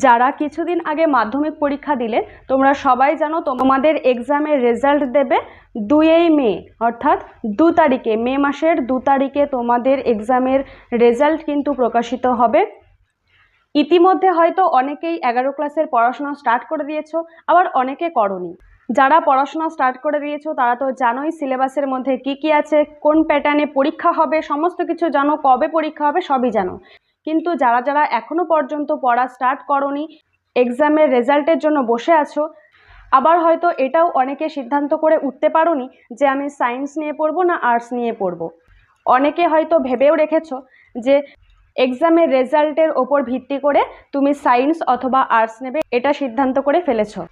যারা কিছুদিন আগে মাধ্যমিক পরীক্ষা দিলে তোমরা সবাই জানো তোমাদের এক্সামের রেজাল্ট দেবে 2 মে, অর্থাৎ 2 তারিখে, মে মাসের 2 তারিখে তোমাদের এক্সামের রেজাল্ট কিন্তু প্রকাশিত হবে। ইতিমধ্যে হয়তো অনেকেই 11 ক্লাসের পড়াশোনা স্টার্ট করে দিয়েছো, আবার অনেকে করোনি। যারা পড়াশোনা স্টার্ট করে দিয়েছো তারা তো জানোই সিলেবাসের মধ্যে কি কি আছে, কোন প্যাটার্নে পরীক্ষা হবে, সমস্ত কিছু জানো, কবে পরীক্ষা হবে সবই জানো। কিন্তু যারা যারা এখনো পর্যন্ত পড়া স্টার্ট করোনি, এক্সামের রেজাল্টের জন্য বসে আছো, আবার হয়তো এটাও অনেকে সিদ্ধান্ত করে উঠতে পারোনি যে আমি সায়েন্স নিয়ে পড়বো না আর্টস নিয়ে পড়বো। অনেকে হয়তো ভেবেও রেখেছো যে এক্সামের রেজাল্টের ওপর ভিত্তি করে তুমি সায়েন্স অথবা আর্টস নেবে, এটা সিদ্ধান্ত করে ফেলেছো।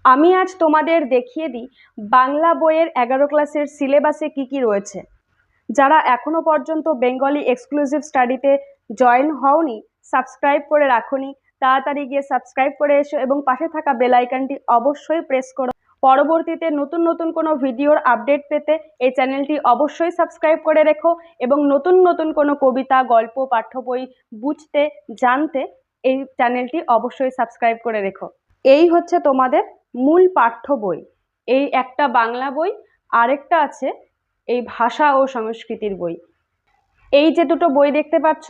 আমি আজ তোমাদের দেখিয়ে দিই বাংলা বইয়ের 11 ক্লাসের সিলেবাসে কি কি রয়েছে। যারা এখনো পর্যন্ত বেঙ্গলি এক্সক্লুসিভ স্টাডিতে জয়েন হওনি, সাবস্ক্রাইব করে রাখোনি, তাড়াতাড়ি গিয়ে সাবস্ক্রাইব করে এসো এবং পাশে থাকা বেল আইকনটি অবশ্যই প্রেস করো। পরবর্তীতে নতুন নতুন কোনো ভিডিওর আপডেট পেতে এই চ্যানেলটি অবশ্যই সাবস্ক্রাইব করে রেখো এবং নতুন নতুন কোনো কবিতা, গল্প, পাঠ্য বই বুঝতে জানতে এই চ্যানেলটি অবশ্যই সাবস্ক্রাইব করে রেখো। এই হচ্ছে তোমাদের মূল পাঠ্য বই। এই একটা বাংলা বই, আরেকটা আছে এই ভাষা ও সংস্কৃতির বই। এই যে দুটো বই দেখতে পাচ্ছ,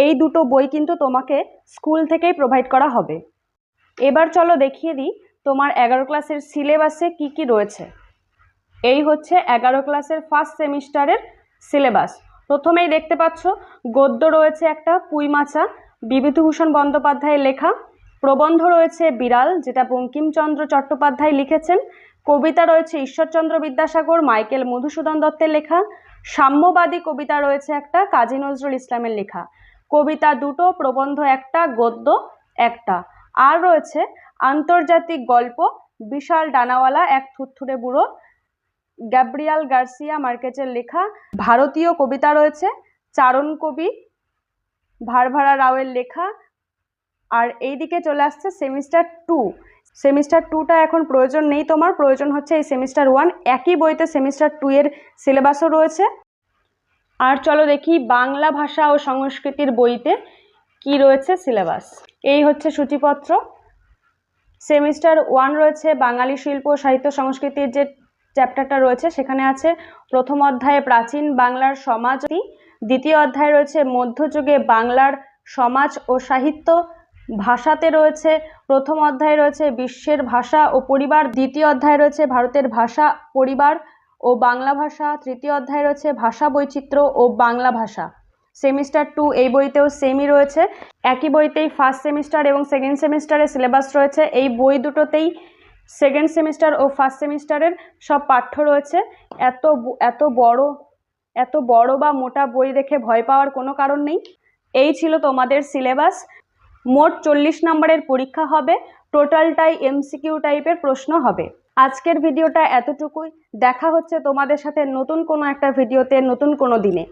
এই দুটো বই কিন্তু তোমাকে স্কুল থেকেই প্রোভাইড করা হবে। এবার চলো দেখিয়ে দিই তোমার 11 ক্লাসের সিলেবাসে কি কি রয়েছে। এই হচ্ছে 11 ক্লাসের ফার্স্ট সেমিস্টারের সিলেবাস। প্রথমেই দেখতে পাচ্ছ গদ্য রয়েছে একটা, পুঁইমাচা, বিভূতিভূষণ বন্দ্যোপাধ্যায়ের লেখা। প্রবন্ধ রয়েছে বিড়াল, যেটা বঙ্কিমচন্দ্র চট্টোপাধ্যায় লিখেছেন। কবিতা রয়েছে ঈশ্বরচন্দ্র বিদ্যাসাগর, মাইকেল মধুসূদন দত্তের লেখা। সাম্যবাদী কবিতা রয়েছে একটা, কাজী নজরুল ইসলামের লেখা। কবিতা দুটো, প্রবন্ধ একটা, গদ্য একটা। আর রয়েছে আন্তর্জাতিক গল্প, বিশাল ডানাওয়ালা এক থুরথুরে বুড়ো, গ্যাব্রিয়াল গার্সিয়া মার্কেজের লেখা। ভারতীয় কবিতা রয়েছে, চারণ কবি ভারভারা রাওয়ের লেখা। আর এইদিকে চলে আসছে সেমিস্টার 2। সেমিস্টার 2টা এখন প্রয়োজন নেই, তোমার প্রয়োজন হচ্ছে এই সেমিস্টার 1। একই বইতে সেমিস্টার 2 এর সিলেবাসও রয়েছে। আর চলো দেখি বাংলা ভাষা ও সংস্কৃতির বইতে কি রয়েছে সিলেবাস। এই হচ্ছে সূচিপত্র। সেমিস্টার 1 রয়েছে বাঙালি শিল্প, সাহিত্য, সংস্কৃতির যে চ্যাপ্টারটা রয়েছে সেখানে আছে প্রথম অধ্যায়ে প্রাচীন বাংলার সমাজ, দ্বিতীয় অধ্যায় রয়েছে মধ্যযুগে বাংলার সমাজ ও সাহিত্য। ভাষাতে রয়েছে প্রথম অধ্যায় রয়েছে বিশ্বের ভাষা ও পরিবার, দ্বিতীয় অধ্যায় রয়েছে ভারতের ভাষা, পরিবার ও বাংলা ভাষা, তৃতীয় অধ্যায় রয়েছে ভাষা বৈচিত্র্য ও বাংলা ভাষা। সেমিস্টার 2 এই বইতেও সেমই রয়েছে। একই বইতেই ফার্স্ট সেমিস্টার এবং সেকেন্ড সেমিস্টারের সিলেবাস রয়েছে। এই বই দুটোতেই সেকেন্ড সেমিস্টার ও ফার্স্ট সেমিস্টারের সব পাঠ্য রয়েছে। এত বড় বা মোটা বই দেখে ভয় পাওয়ার কোনো কারণ নেই। এই ছিল তোমাদের সিলেবাস। মোট 40 নম্বরের পরীক্ষা হবে, টোটালটাই এমসিকিউ টাইপের প্রশ্ন হবে। আজকের ভিডিওটা এতটুকুই। দেখা হচ্ছে তোমাদের সাথে নতুন কোনো একটা ভিডিওতে নতুন কোনো দিনে।